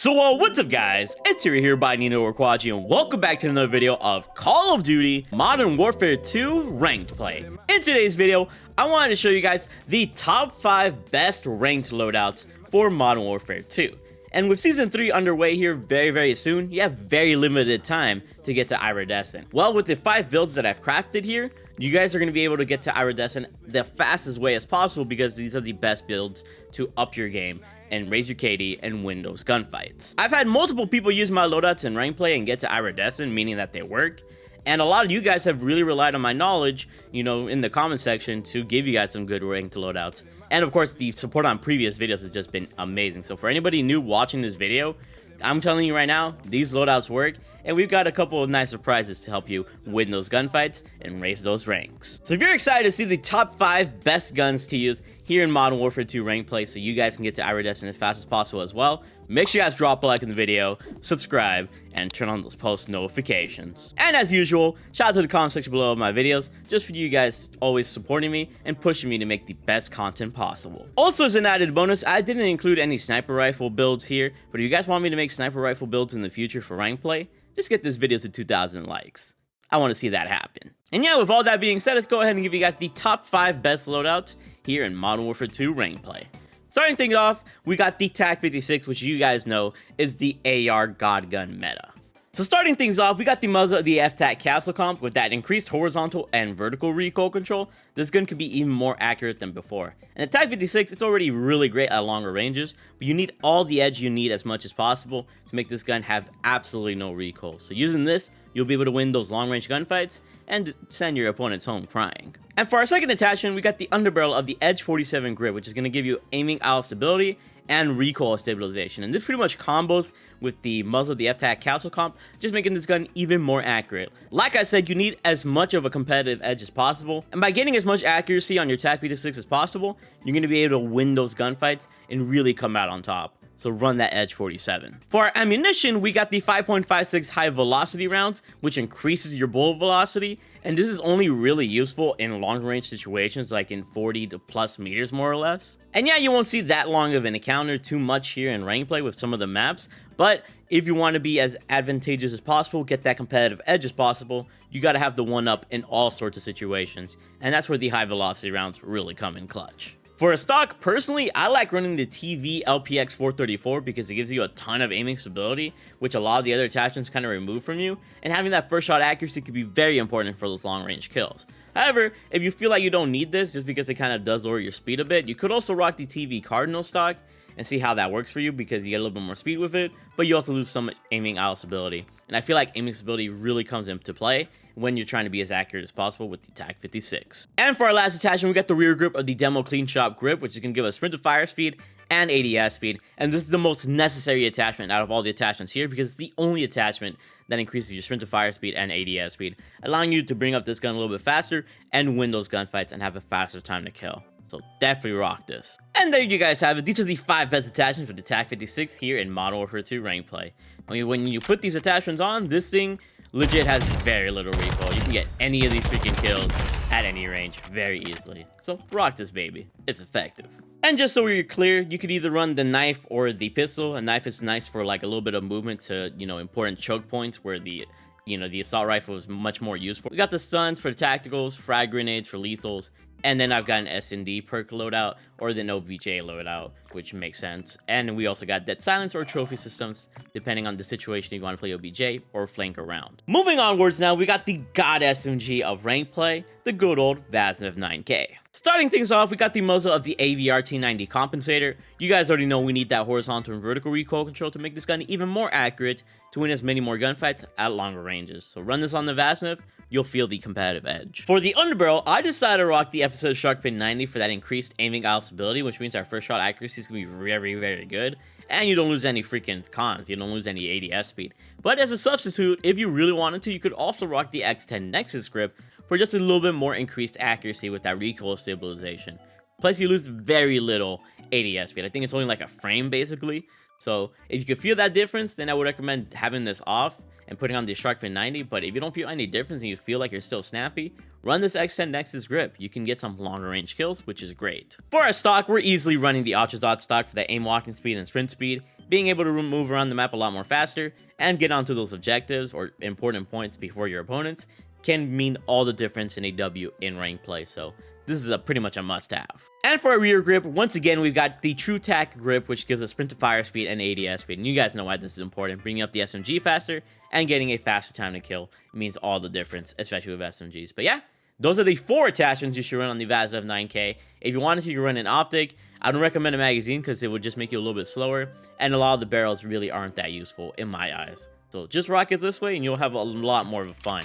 So what's up guys, it's Terry here by Nino or Quadji, and welcome back to another video of Call of Duty Modern Warfare 2 Ranked Play. In today's video, I wanted to show you guys the top 5 best ranked loadouts for Modern Warfare 2. And with Season 3 underway here very soon, you have very limited time to get to Iridescent. Well, with the 5 builds that I've crafted here, you guys are going to be able to get to Iridescent the fastest way as possible because these are the best builds to up your game and raise your KD and win those gunfights. I've had multiple people use my loadouts in rank play and get to Iridescent, meaning that they work. And a lot of you guys have really relied on my knowledge, you know, in the comment section to give you guys some good ranked loadouts. And of course, the support on previous videos has just been amazing. So for anybody new watching this video, I'm telling you right now, these loadouts work, and we've got a couple of nice surprises to help you win those gunfights and raise those ranks. So if you're excited to see the top 5 best guns to use here in Modern Warfare 2 Ranked Play so you guys can get to Iridescent as fast as possible as well, make sure you guys drop a like in the video, subscribe, and turn on those post notifications. And as usual, shout out to the comment section below of my videos, just for you guys always supporting me and pushing me to make the best content possible. Also, as an added bonus, I didn't include any sniper rifle builds here, but if you guys want me to make sniper rifle builds in the future for Ranked Play, just get this video to 2,000 likes. I want to see that happen. And yeah, with all that being said, let's go ahead and give you guys the top 5 best loadouts here in Modern Warfare 2 Ranked Play. Starting things off, we got the TAC-56, which you guys know is the AR God Gun meta. So starting things off, we got the muzzle of the FTAC Castle Comp with that increased horizontal and vertical recoil control. This gun could be even more accurate than before. And the TAC-56, it's already really great at longer ranges, but you need all the edge you need as much as possible to make this gun have absolutely no recoil. So using this, you'll be able to win those long range gunfights and send your opponents home crying. And for our second attachment, we got the underbarrel of the Edge 47 grip, which is going to give you aiming out stability and recoil stabilization. And this pretty much combos with the muzzle of the FTAC Castle Comp, just making this gun even more accurate. Like I said, you need as much of a competitive edge as possible, and by getting as much accuracy on your TAC-56 as possible, you're going to be able to win those gunfights and really come out on top. So run that Edge 47. For our ammunition, we got the 5.56 high velocity rounds, which increases your bullet velocity, and this is only really useful in long range situations like in 40 to plus meters more or less. And yeah, you won't see that long of an encounter too much here in rank play with some of the maps, but if you want to be as advantageous as possible, get that competitive edge as possible, you got to have the one up in all sorts of situations, and that's where the high velocity rounds really come in clutch. For a stock, personally, I like running the TV LPX 434 because it gives you a ton of aiming stability, which a lot of the other attachments kind of remove from you, and having that first shot accuracy could be very important for those long range kills. However, if you feel like you don't need this just because it kind of does lower your speed a bit, you could also rock the TV Cardinal stock and see how that works for you because you get a little bit more speed with it, but you also lose some aiming out stability. And I feel like aiming stability really comes into play when you're trying to be as accurate as possible with the TAC-56. And for our last attachment, we got the rear grip of the Demo Clean Shot grip, which is going to give us sprint to fire speed and ADS speed. And this is the most necessary attachment out of all the attachments here because it's the only attachment that increases your sprint to fire speed and ADS speed, allowing you to bring up this gun a little bit faster and win those gunfights and have a faster time to kill. So definitely rock this. And there you guys have it. These are the 5 best attachments for the TAC-56 here in Modern Warfare 2 Ranked Play. I mean, when you put these attachments on, this thing legit has very little recoil. You can get any of these freaking kills at any range very easily. So rock this baby. It's effective. And just so we're clear, you could either run the knife or the pistol. A knife is nice for like a little bit of movement to, you know, important choke points where the assault rifle is much more useful. We got the stuns for tacticals, frag grenades for lethals, and then I've got an S&D perk loadout or the OBJ loadout, which makes sense. And we also got dead silence or trophy systems, depending on the situation you want to play OBJ or flank around. Moving onwards now, we got the God SMG of rank play, the good old Vaznev 9K. Starting things off, we got the muzzle of the AVR T90 compensator. You guys already know we need that horizontal and vertical recoil control to make this gun even more accurate to win as many more gunfights at longer ranges. So run this on the Vaznev, you'll feel the competitive edge. For the underbarrel, I decided to rock the FSS Shark Fin 90 for that increased aiming out stability, which means our first shot accuracy is going to be very good. And you don't lose any freaking cons, you don't lose any ADS speed. But as a substitute, if you really wanted to, you could also rock the X10 Nexus grip for just a little bit more increased accuracy with that recoil stabilization. Plus, you lose very little ADS speed. I think it's only like a frame, basically. So, if you could feel that difference, then I would recommend having this off and putting on the Shark Fin 90. But if you don't feel any difference and you feel like you're still snappy, run this X10 next to this grip. You can get some longer range kills, which is great. For our stock, we're easily running the Ultra Dot stock for that aim walking speed and sprint speed, being able to move around the map a lot more faster, and get onto those objectives or important points before your opponents can mean all the difference in a W in ranked play, so this is pretty much a must-have. And for our rear grip, once again, we've got the True Tack grip, which gives us sprint to fire speed and ADS speed, and you guys know why this is important. Bringing up the SMG faster and getting a faster time to kill means all the difference, especially with SMGs. But yeah, those are the 4 attachments you should run on the VASNEV 9K. If you wanted to, you can run an optic. I don't recommend a magazine because it would just make you a little bit slower, and a lot of the barrels really aren't that useful in my eyes. So just rock it this way, and you'll have a lot more of fun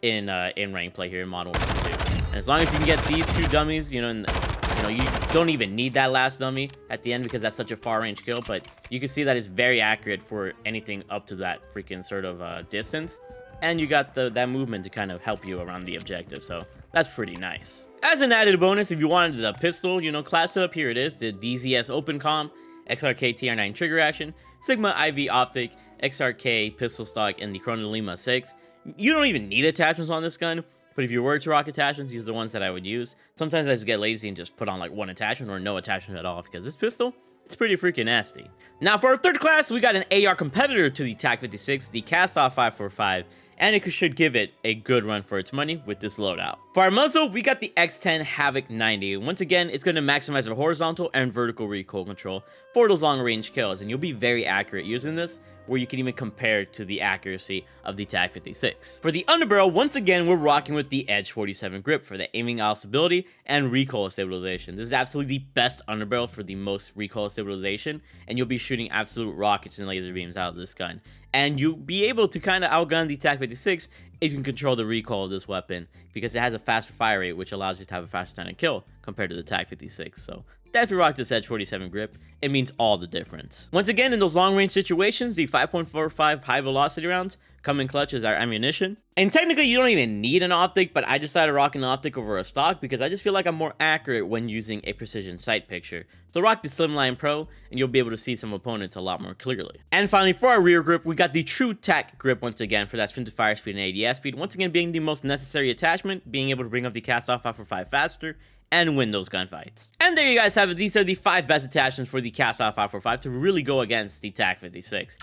in ranked play here in Modern Warfare 2. And as long as you can get these 2 dummies, you don't even need that last dummy at the end because that's such a far range kill, but you can see that it's very accurate for anything up to that freaking sort of distance. And you got that movement to kind of help you around the objective, so that's pretty nice. As an added bonus, if you wanted the pistol, class setup, here it is, the DZS Open Comp, XRK TR9 trigger action, Sigma IV optic, XRK pistol stock, and the Chrono Lima 6. You don't even need attachments on this gun, but if you were to rock attachments, these are the ones that I would use. Sometimes I just get lazy and just put on like 1 attachment or no attachment at all, because this pistol, it's pretty freaking nasty. Now for our third class, we got an AR competitor to the TAC-56, the Castoff 545, and it should give it a good run for its money with this loadout. For our muzzle, we got the X10 Havoc 90. Once again, it's going to maximize our horizontal and vertical recoil control for those long range kills, and you'll be very accurate using this, where you can even compare to the accuracy of the TAC-56. For the underbarrel, once again, we're rocking with the Edge 47 grip for the aiming out stability and recoil stabilization. This is absolutely the best underbarrel for the most recoil stabilization, and you'll be shooting absolute rockets and laser beams out of this gun. And you'll be able to kind of outgun the TAC-56 if you can control the recoil of this weapon, because it has a faster fire rate, which allows you to have a faster time to kill compared to the TAC-56. So definitely rock this Edge 47 grip. It means all the difference. Once again, in those long range situations, the 5.45 high velocity rounds come in clutch as our ammunition. And technically, you don't even need an optic, but I decided to rock an optic over a stock because I just feel like I'm more accurate when using a precision sight picture. So rock the Slimline Pro, and you'll be able to see some opponents a lot more clearly. And finally, for our rear grip, we got the True Tack grip once again for that sprint to fire speed and ADS speed. Once again, being the most necessary attachment, being able to bring up the Castoff 545 faster, and win those gunfights. And there you guys have it. These are the 5 best attachments for the Castoff 545 to really go against the TAC-56.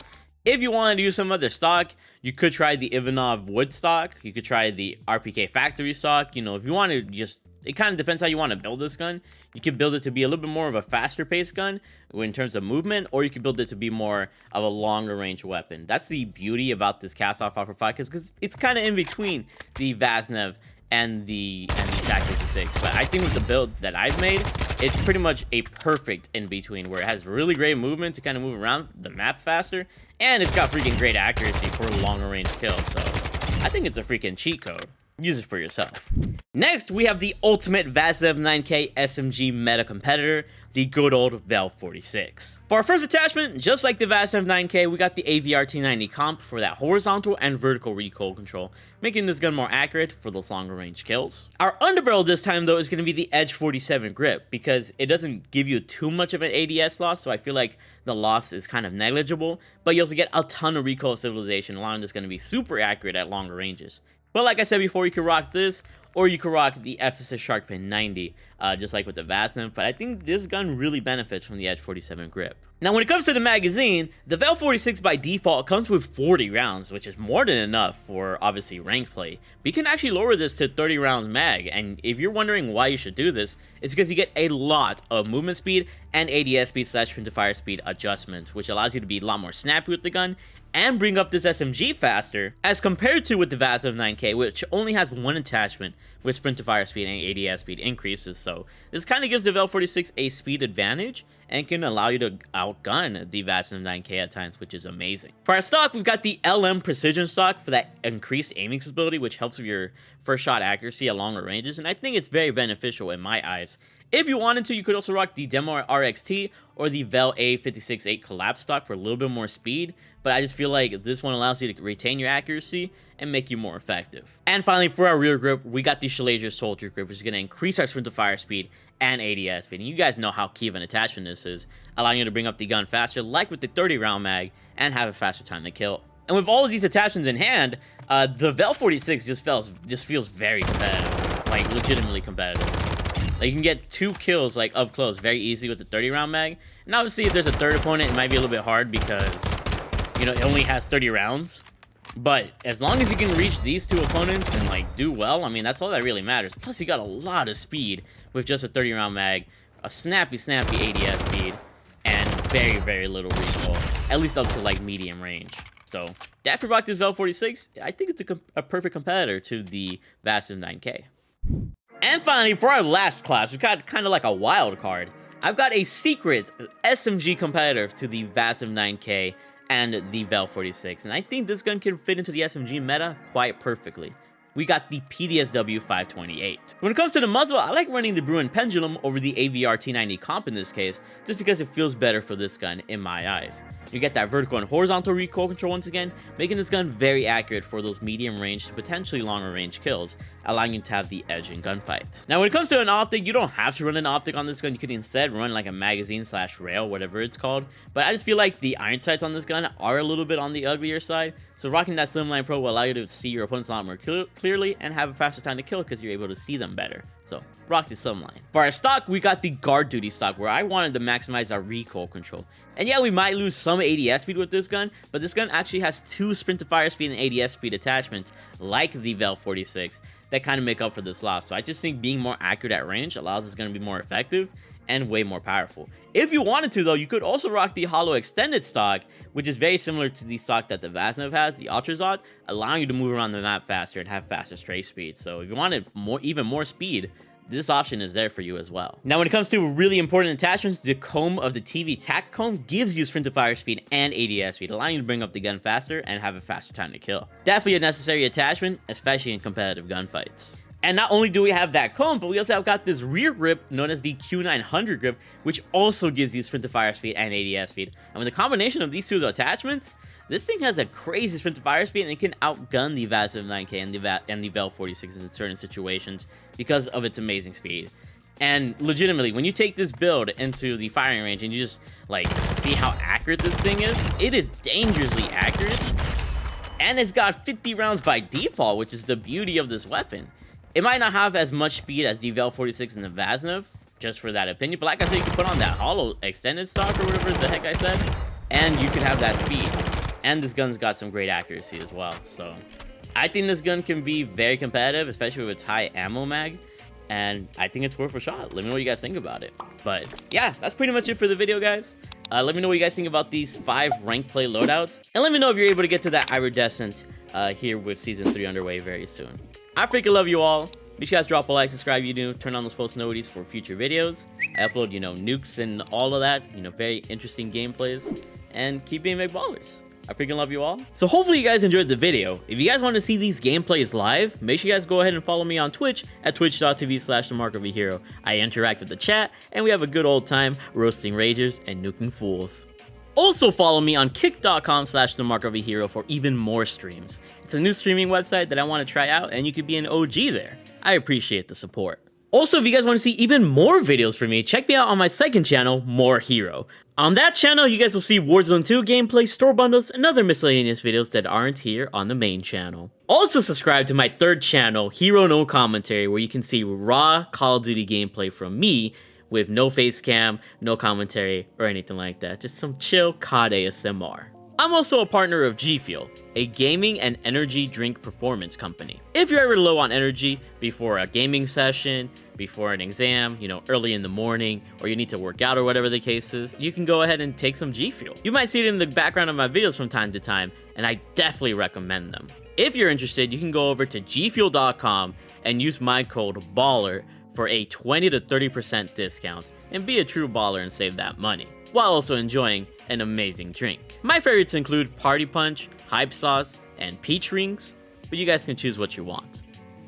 If you wanted to use some other stock, you could try the Ivanov wood stock. You could try the RPK factory stock. If you want to just, it kind of depends how you want to build this gun. You could build it to be a little bit more of a faster paced gun in terms of movement, or you could build it to be more of a longer range weapon. That's the beauty about this Castoff 545, because it's kind of in between the VASNEV and the TAC-56. But I think with the build that I've made, it's pretty much a perfect in between, where it has really great movement to kind of move around the map faster, and it's got freaking great accuracy for longer range kills. So I think it's a freaking cheat code. Use it for yourself. Next, we have the ultimate VASNEV 9K SMG meta competitor, the good old Val46. For our first attachment, just like the VASNEV 9K, we got the AVR-T90 comp for that horizontal and vertical recoil control, making this gun more accurate for those longer range kills. Our underbarrel this time, though, is going to be the Edge 47 grip, because it doesn't give you too much of an ADS loss, so I feel like the loss is kind of negligible, but you also get a ton of recoil stabilization, allowing this gun to be super accurate at longer ranges. But like I said before, you could rock this, or you could rock the FSS Sharkfin 90, just like with the VASNEV, but I think this gun really benefits from the Edge 47 grip. Now, when it comes to the magazine, the Val46 by default comes with 40 rounds, which is more than enough for, obviously, ranked play. But you can actually lower this to 30 rounds mag, and if you're wondering why you should do this, it's because you get a lot of movement speed and ADS speed / sprint to fire speed adjustments, which allows you to be a lot more snappy with the gun, and bring up this SMG faster, as compared to with the VASNEV 9K, which only has 1 attachment with sprint to fire speed and ADS speed increases. So this kind of gives the Val46 a speed advantage and can allow you to outgun the VASNEV 9K at times, which is amazing. For our stock, we've got the LM Precision stock for that increased aiming stability, which helps with your first shot accuracy at longer ranges, and I think it's very beneficial in my eyes. If you wanted to, you could also rock the Demo RXT or the Vel A56-8 Collapse stock for a little bit more speed, but I just feel like this one allows you to retain your accuracy and make you more effective. And finally, for our rear grip, we got the Schlesinger Soldier grip, which is going to increase our sprint to fire speed and ADS speed. And you guys know how key of an attachment this is, allowing you to bring up the gun faster, like with the 30 round mag, and have a faster time to kill. And with all of these attachments in hand, the Val46 just feels very competitive. like legitimately competitive. Like, you can get 2 kills like up close very easy with the 30-round mag. And obviously, if there's a third opponent, it might be a little bit hard because, you know, it only has 30 rounds. But as long as you can reach these 2 opponents and like do well, I mean, that's all that really matters. Plus, you got a lot of speed with just a 30-round mag, a snappy ADS speed, and very little recoil, at least up to like medium range. So definitely rock this Val46. I think it's a perfect competitor to the Vassive 9K. And finally, for our last class, we've got kind of like a wild card. I've got a secret SMG competitor to the Vassive 9K and the Val46, and I think this gun can fit into the SMG meta quite perfectly. We got the PDSW 528. When it comes to the muzzle, I like running the Bruin Pendulum over the AVR T90 comp in this case, just because it feels better for this gun in my eyes. You get that vertical and horizontal recoil control once again, making this gun very accurate for those medium range to potentially longer range kills, allowing you to have the edge in gunfights. Now when it comes to an optic, you don't have to run an optic on this gun. You could instead run like a magazine / rail, whatever it's called. But I just feel like the iron sights on this gun are a little bit on the uglier side, so rocking that Slimline Pro will allow you to see your opponents a lot more clearly and have a faster time to kill because you're able to see them better. So rock the Slimline. For our stock, we got the guard duty stock, where I wanted to maximize our recoil control. And yeah, we might lose some ADS speed with this gun, but this gun actually has 2 sprint to fire speed and ADS speed attachments, like the Val46, that kind of make up for this loss. So I just think being more accurate at range allows this gun to be more effective and way more powerful. If you wanted to, though, you could also rock the hollow extended stock, which is very similar to the stock that the Vassive has, the Ultrazod, allowing you to move around the map faster and have faster strafe speed. So if you wanted even more speed, this option is there for you as well. Now, when it comes to really important attachments, the comb of the TV tac comb gives you sprint to fire speed and ADS speed, allowing you to bring up the gun faster and have a faster time to kill. Definitely a necessary attachment, especially in competitive gunfights. And not only do we have that comb, but we also have got this rear grip known as the Q900 grip, which also gives you sprint to fire speed and ADS speed. And with the combination of these 2 attachments, this thing has a crazy sprint to fire speed, and it can outgun the Vassive 9K and the Val46 in certain situations because of its amazing speed. And legitimately, when you take this build into the firing range and you just like see how accurate this thing is, it is dangerously accurate. And it's got 50 rounds by default, which is the beauty of this weapon. It might not have as much speed as the Val46 and the Vassive, just for that opinion, but like I said, you can put on that hollow extended stock or whatever the heck I said, and you can have that speed. And this gun's got some great accuracy as well. So I think this gun can be very competitive, especially with its high ammo mag, and I think it's worth a shot. Let me know what you guys think about it. But yeah, that's pretty much it for the video, guys. Let me know what you guys think about these 5 ranked play loadouts, and let me know if you're able to get to that iridescent here with season 3 underway very soon. I freaking love you all. Make sure you guys drop a like, subscribe if you do, turn on those post notifications for future videos. I upload, you know, nukes and all of that, you know, very interesting gameplays, and keep being big ballers. I freaking love you all. So hopefully you guys enjoyed the video. If you guys want to see these gameplays live, make sure you guys go ahead and follow me on Twitch at twitch.tv/themarkofahero. I interact with the chat, and we have a good old time roasting ragers and nuking fools. Also follow me on kick.com/themarkofahero for even more streams. It's a new streaming website that I want to try out, and you could be an OG there. I appreciate the support. Also, if you guys want to see even more videos from me, check me out on my second channel, More Hero. On that channel, you guys will see Warzone 2 gameplay, store bundles, and other miscellaneous videos that aren't here on the main channel. Also subscribe to my third channel, Hero No Commentary, where you can see raw Call of Duty gameplay from me, with no face cam, no commentary, or anything like that. Just some chill COD ASMR. I'm also a partner of G Fuel, a gaming and energy drink performance company. If you're ever low on energy before a gaming session, before an exam, you know, early in the morning, or you need to work out or whatever the case is, you can go ahead and take some G Fuel. You might see it in the background of my videos from time to time, and I definitely recommend them. If you're interested, you can go over to gfuel.com and use my code BALLER for a 20 to 30% discount, and be a true baller and save that money, while also enjoying an amazing drink. My favorites include Party Punch, Hype Sauce, and Peach Rings, but you guys can choose what you want.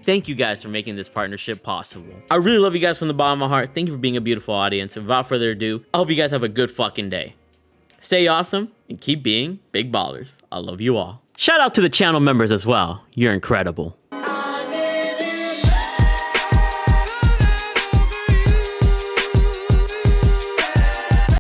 Thank you guys for making this partnership possible. I really love you guys from the bottom of my heart. Thank you for being a beautiful audience, and without further ado, I hope you guys have a good fucking day. Stay awesome, and keep being big ballers. I love you all. Shout out to the channel members as well. You're incredible.